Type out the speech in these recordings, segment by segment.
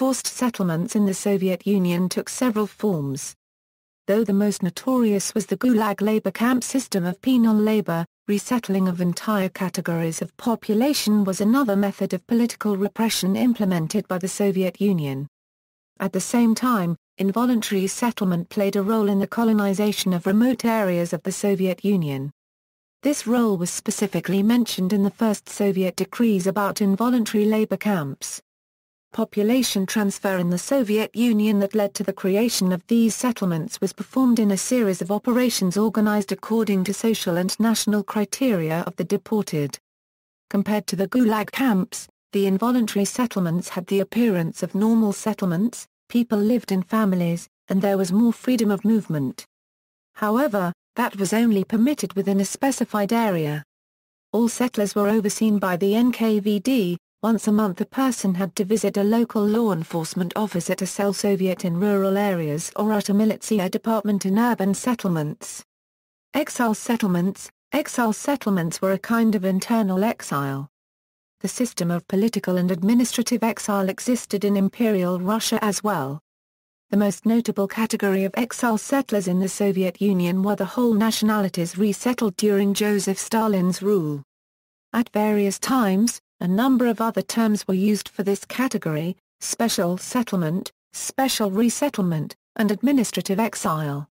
forced settlements in the Soviet Union took several forms. Though the most notorious was the Gulag labor camp system of penal labor, resettling of entire categories of population was another method of political repression implemented by the Soviet Union. At the same time, involuntary settlement played a role in the colonization of remote areas of the Soviet Union. This role was specifically mentioned in the first Soviet decrees about involuntary labor camps. Population transfer in the Soviet Union that led to the creation of these settlements was performed in a series of operations organized according to social and national criteria of the deported. Compared to the Gulag camps, the involuntary settlements had the appearance of normal settlements, people lived in families, and there was more freedom of movement. However, that was only permitted within a specified area. All settlers were overseen by the NKVD. Once a month a person had to visit a local law enforcement office at a cell Soviet in rural areas or at a militia department in urban settlements. Exile settlements were a kind of internal exile. The system of political and administrative exile existed in Imperial Russia as well. The most notable category of exile settlers in the Soviet Union were the whole nationalities resettled during Joseph Stalin's rule. At various times, a number of other terms were used for this category: special settlement, special resettlement, and administrative exile.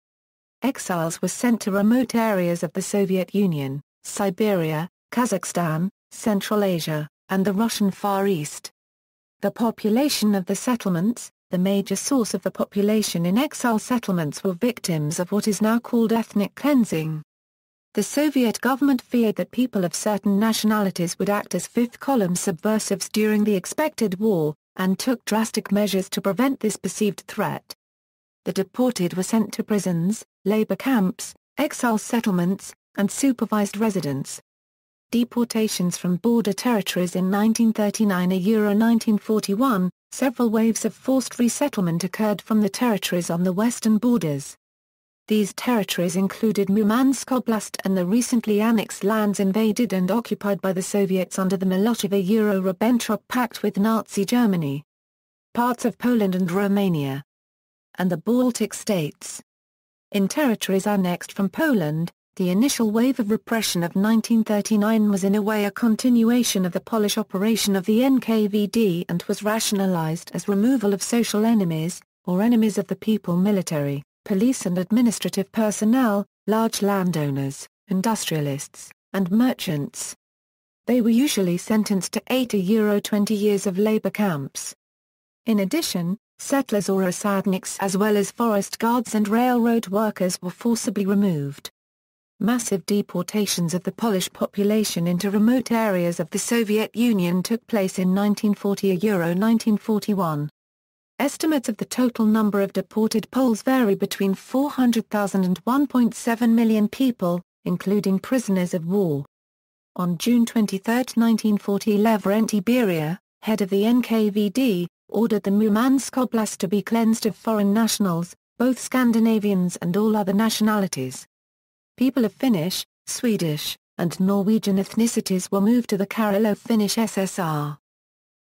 Exiles were sent to remote areas of the Soviet Union, Siberia, Kazakhstan, Central Asia, and the Russian Far East. The population of the settlements, the major source of the population in exile settlements, were victims of what is now called ethnic cleansing. The Soviet government feared that people of certain nationalities would act as fifth-column subversives during the expected war, and took drastic measures to prevent this perceived threat. The deported were sent to prisons, labor camps, exile settlements, and supervised residence. Deportations from border territories in 1939–1941, several waves of forced resettlement occurred from the territories on the western borders. These territories included Murmansk Oblast and the recently annexed lands invaded and occupied by the Soviets under the Milosevic-Ribbentrop Pact with Nazi Germany, parts of Poland and Romania, and the Baltic states. In territories annexed from Poland, the initial wave of repression of 1939 was in a way a continuation of the Polish operation of the NKVD and was rationalized as removal of social enemies, or enemies of the people: military, police and administrative personnel, large landowners, industrialists, and merchants. They were usually sentenced to 8–20 years of labor camps. In addition, settlers or osadniks as well as forest guards and railroad workers were forcibly removed. Massive deportations of the Polish population into remote areas of the Soviet Union took place in 1940–1941. Estimates of the total number of deported Poles vary between 400,000 and 1.7 million people, including prisoners of war. On June 23, 1940, Lavrenti Beria, head of the NKVD, ordered the Murmansk Oblast to be cleansed of foreign nationals, both Scandinavians and all other nationalities. People of Finnish, Swedish, and Norwegian ethnicities were moved to the Karelo-Finnish SSR.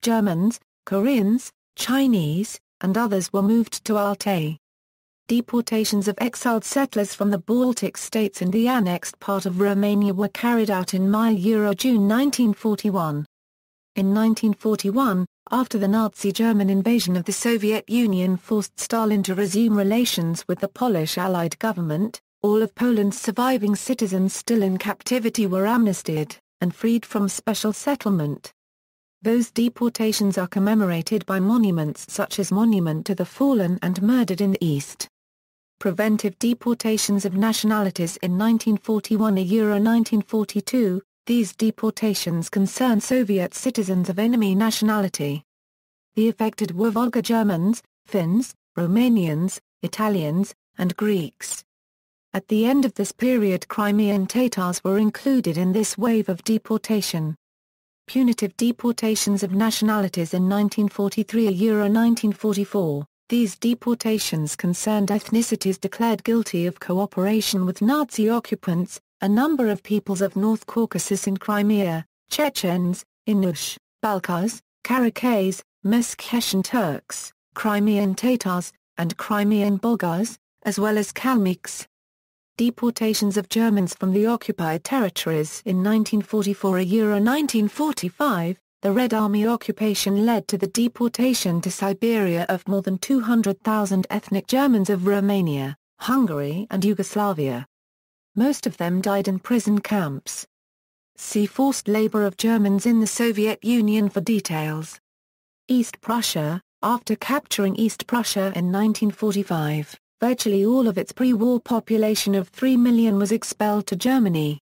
Germans, Koreans, Chinese, and others were moved to Altai. Deportations of exiled settlers from the Baltic states and the annexed part of Romania were carried out in May–June 1941. In 1941, after the Nazi German invasion of the Soviet Union forced Stalin to resume relations with the Polish Allied government, all of Poland's surviving citizens still in captivity were amnestied, and freed from special settlement. Those deportations are commemorated by monuments such as Monument to the Fallen and Murdered in the East. Preventive deportations of nationalities in 1941–1942, these deportations concern Soviet citizens of enemy nationality. The affected were Volga Germans, Finns, Romanians, Italians, and Greeks. At the end of this period, Crimean Tatars were included in this wave of deportation. Punitive deportations of nationalities in 1943–1944, these deportations concerned ethnicities declared guilty of cooperation with Nazi occupants, a number of peoples of North Caucasus and Crimea, Chechens, Inush, Balkars, Karakas, Meskhetian Turks, Crimean Tatars, and Crimean Bulgars, as well as Kalmyks. Deportations of Germans from the occupied territories in 1944–1945, the Red Army occupation led to the deportation to Siberia of more than 200,000 ethnic Germans of Romania, Hungary and Yugoslavia. Most of them died in prison camps. See Forced labor of Germans in the Soviet Union for details. East Prussia. After capturing East Prussia in 1945, virtually all of its pre-war population of 3 million was expelled to Germany.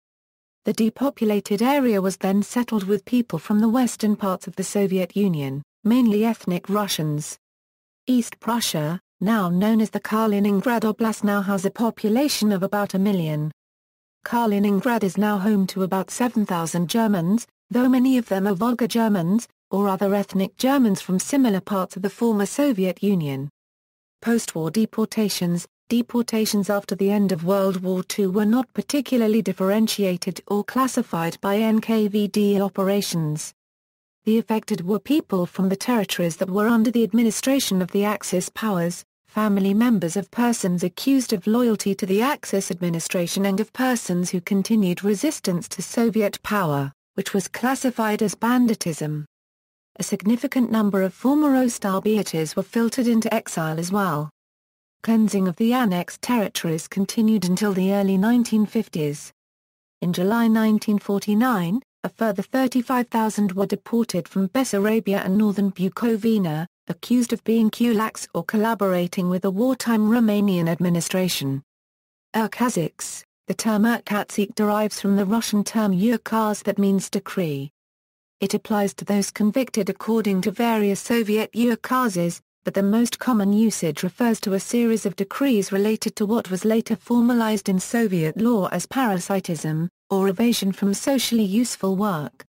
The depopulated area was then settled with people from the western parts of the Soviet Union, mainly ethnic Russians. East Prussia, now known as the Kaliningrad Oblast, now has a population of about 1 million. Kaliningrad is now home to about 7,000 Germans, though many of them are Volga Germans, or other ethnic Germans from similar parts of the former Soviet Union. Post-war deportations. Deportations after the end of World War II were not particularly differentiated or classified by NKVD operations. The affected were people from the territories that were under the administration of the Axis powers, family members of persons accused of loyalty to the Axis administration and of persons who continued resistance to Soviet power, which was classified as banditism. A significant number of former Ostarbietes were filtered into exile as well. Cleansing of the annexed territories continued until the early 1950s. In July 1949, a further 35,000 were deported from Bessarabia and northern Bukovina, accused of being kulaks or collaborating with the wartime Romanian administration. Urkaziks. The term Urkazik derives from the Russian term ukaz that means decree. It applies to those convicted according to various Soviet ukazes, but the most common usage refers to a series of decrees related to what was later formalized in Soviet law as parasitism, or evasion from socially useful work.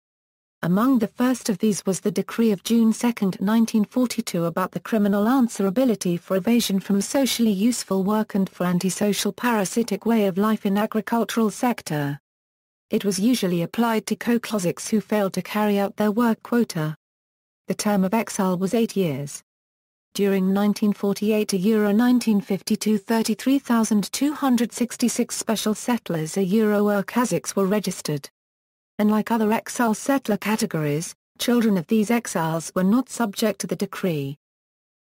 Among the first of these was the decree of June 2, 1942 about the criminal answerability for evasion from socially useful work and for antisocial parasitic way of life in agricultural sector. It was usually applied to Kozaks who failed to carry out their work quota. The term of exile was 8 years. During 1948–1952 33,266 special settlers Kazakhs were registered. Unlike other exile settler categories, children of these exiles were not subject to the decree.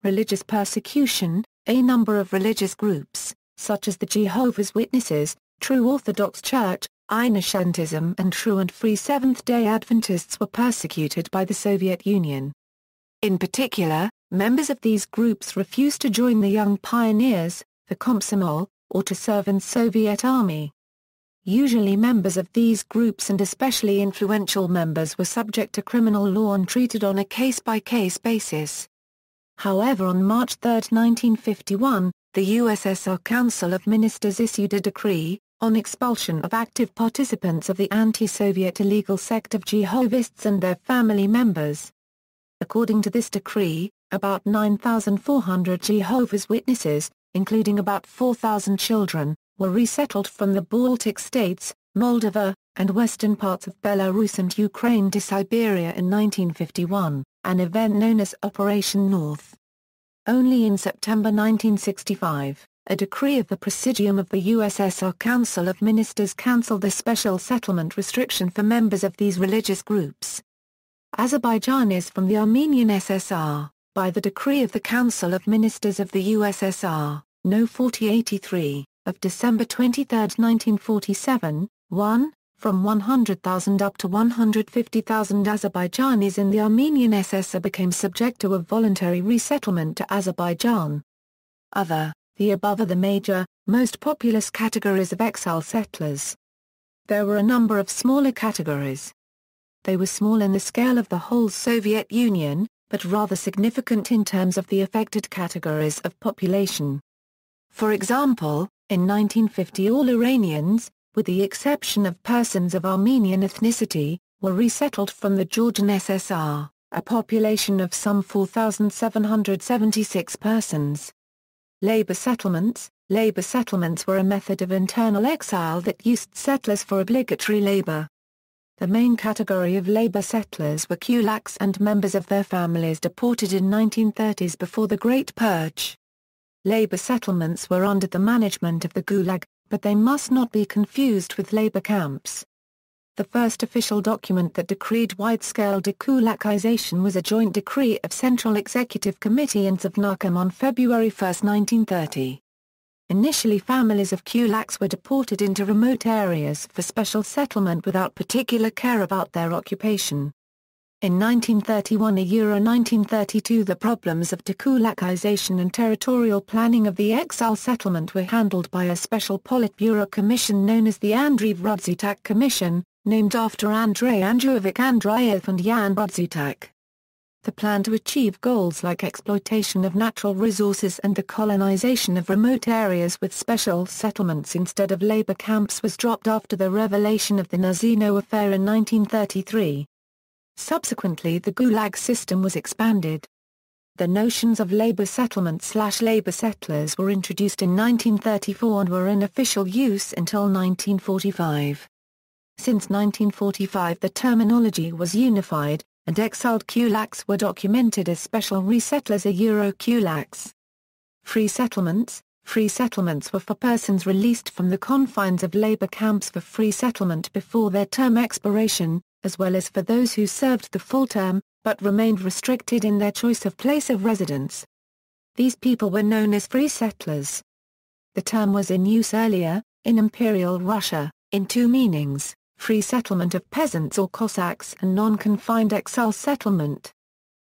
Religious persecution. A number of religious groups, such as the Jehovah's Witnesses, True Orthodox Church, Inashantism and True and Free Seventh-day Adventists were persecuted by the Soviet Union. In particular, members of these groups refused to join the Young Pioneers, the Komsomol, or to serve in Soviet Army. Usually members of these groups and especially influential members were subject to criminal law and treated on a case-by-case basis. However, on March 3, 1951, the USSR Council of Ministers issued a decree on expulsion of active participants of the anti-Soviet illegal sect of Jehovists and their family members. According to this decree, about 9,400 Jehovah's Witnesses, including about 4,000 children, were resettled from the Baltic states, Moldova, and western parts of Belarus and Ukraine to Siberia in 1951, an event known as Operation North. Only in September 1965, a decree of the Presidium of the USSR Council of Ministers cancelled the special settlement restriction for members of these religious groups. Azerbaijanis from the Armenian SSR, by the decree of the Council of Ministers of the USSR, No. 4083, of December 23, 1947, 1, from 100,000 up to 150,000 Azerbaijanis in the Armenian SSR became subject to a voluntary resettlement to Azerbaijan. The above are the major, most populous categories of exile settlers. There were a number of smaller categories. They were small in the scale of the whole Soviet Union, but rather significant in terms of the affected categories of population. For example, in 1950 all Iranians, with the exception of persons of Armenian ethnicity, were resettled from the Georgian SSR, a population of some 4,776 persons. Labor settlements. Labor settlements were a method of internal exile that used settlers for obligatory labor. The main category of labor settlers were kulaks and members of their families deported in 1930s before the Great Purge. Labor settlements were under the management of the Gulag, but they must not be confused with labor camps. The first official document that decreed wide-scale dekulakization was a joint decree of Central Executive Committee and Savnakam on February 1, 1930. Initially families of kulaks were deported into remote areas for special settlement without particular care about their occupation. In 1931–1932 the problems of dekulakization and territorial planning of the exile settlement were handled by a special Politburo commission known as the Andreev Rudzutak Commission, named after Andrei Andreevich Andreev and Jan Rudzutak. The plan to achieve goals like exploitation of natural resources and the colonization of remote areas with special settlements instead of labor camps was dropped after the revelation of the Nazino affair in 1933. Subsequently the Gulag system was expanded. The notions of labor settlement/labor settlers were introduced in 1934 and were in official use until 1945. Since 1945 the terminology was unified, and exiled kulaks were documented as special resettlers kulaks. Free settlements were for persons released from the confines of labor camps for free settlement before their term expiration, as well as for those who served the full term, but remained restricted in their choice of place of residence. These people were known as free settlers. The term was in use earlier, in Imperial Russia, in two meanings: free settlement of peasants or Cossacks and non-confined exile settlement.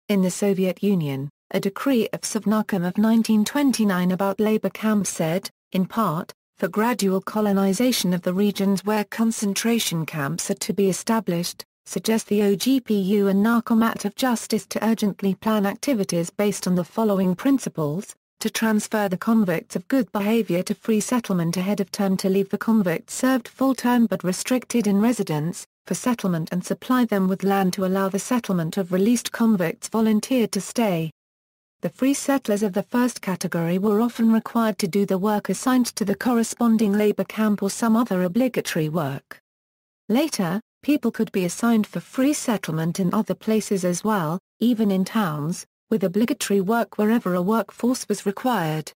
In the Soviet Union, a decree of Savnakam of 1929 about labor camps said, in part, for gradual colonization of the regions where concentration camps are to be established, suggest the OGPU and Narcomat of Justice to urgently plan activities based on the following principles: to transfer the convicts of good behavior to free settlement ahead of term, to leave the convicts served full term but restricted in residence, for settlement and supply them with land to allow the settlement of released convicts volunteered to stay. The free settlers of the first category were often required to do the work assigned to the corresponding labor camp or some other obligatory work. Later, people could be assigned for free settlement in other places as well, even in towns, with obligatory work wherever a workforce was required.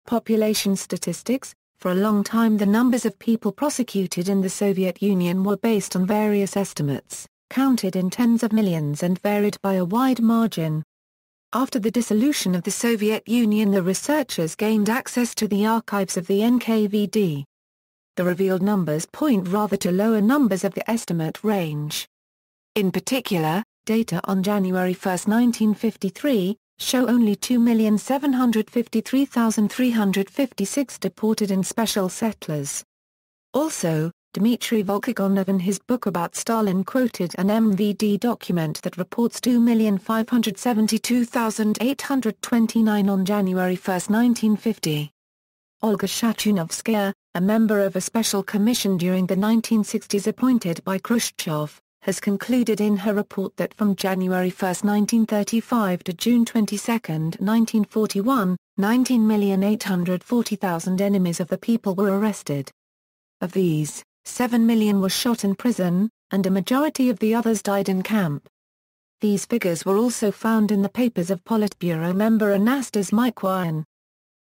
Population statistics: for a long time the numbers of people prosecuted in the Soviet Union were based on various estimates, counted in tens of millions and varied by a wide margin. After the dissolution of the Soviet Union the researchers gained access to the archives of the NKVD. The revealed numbers point rather to lower numbers of the estimate range. In particular, data on January 1, 1953, show only 2,753,356 deported and special settlers. Also, Dmitry Volkogonov in his book about Stalin quoted an MVD document that reports 2,572,829 on January 1, 1950. Olga Shatunovskaya, a member of a special commission during the 1960s appointed by Khrushchev, has concluded in her report that from January 1, 1935 to June 22, 1941, 19,840,000 enemies of the people were arrested. Of these, 7 million were shot in prison, and a majority of the others died in camp. These figures were also found in the papers of Politburo member Anastas Mykwayan.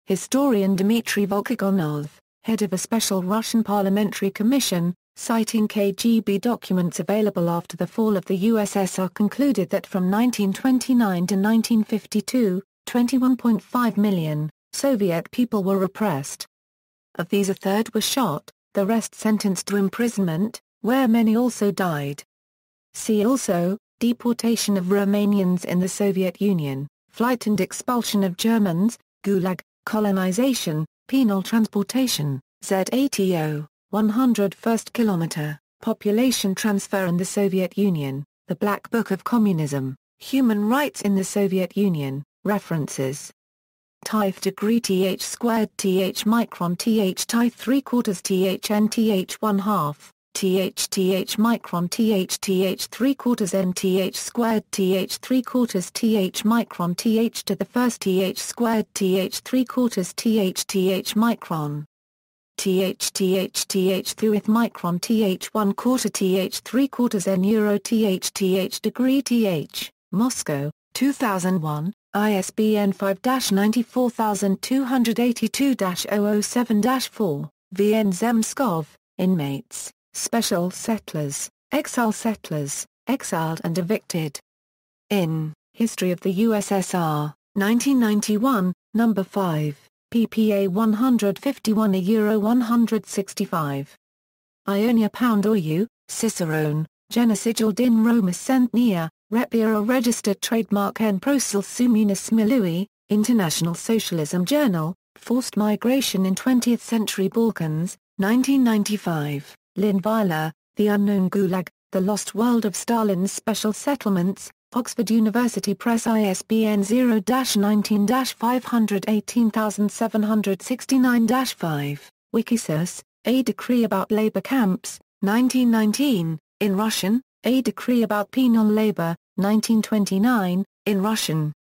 Historian Dmitry Volkogonov, head of a special Russian parliamentary commission, citing KGB documents available after the fall of the USSR, concluded that from 1929 to 1952, 21.5 million Soviet people were repressed. Of these a third were shot, the rest sentenced to imprisonment, where many also died. See also, deportation of Romanians in the Soviet Union, flight and expulsion of Germans, Gulag, colonization, penal transportation, ZATO. 101st kilometer, population transfer in the Soviet Union, The Black Book of Communism, Human Rights in the Soviet Union, References. TIF degree th squared th micron th TIF 3/4 thn th 1/2, th micron th 3/4 n th squared th 3/4 th micron th to the first th squared th 3/4 th micron. Th micron Th 1/4 Th 3/4 n euro Th degree Th, Moscow, 2001, ISBN 5-94282-007-4, VN Zemskov, Inmates, Special Settlers, Exile Settlers, Exiled and Evicted. In History of the USSR, 1991, No. 5, ppA 151 euro 165. Ionia Poundoiu, Cicerone, Genosigil din Romus Centnia, Repia, a registered trademark en Prosil Sumunus Milui, International Socialism Journal, Forced Migration in 20th Century Balkans, 1995, Lynn Weiler, The Unknown Gulag, The Lost World of Stalin's Special Settlements, Oxford University Press ISBN 0-19-518769-5, Wikisource, A Decree About Labor Camps, 1919, in Russian, A Decree About Penal Labor, 1929, in Russian.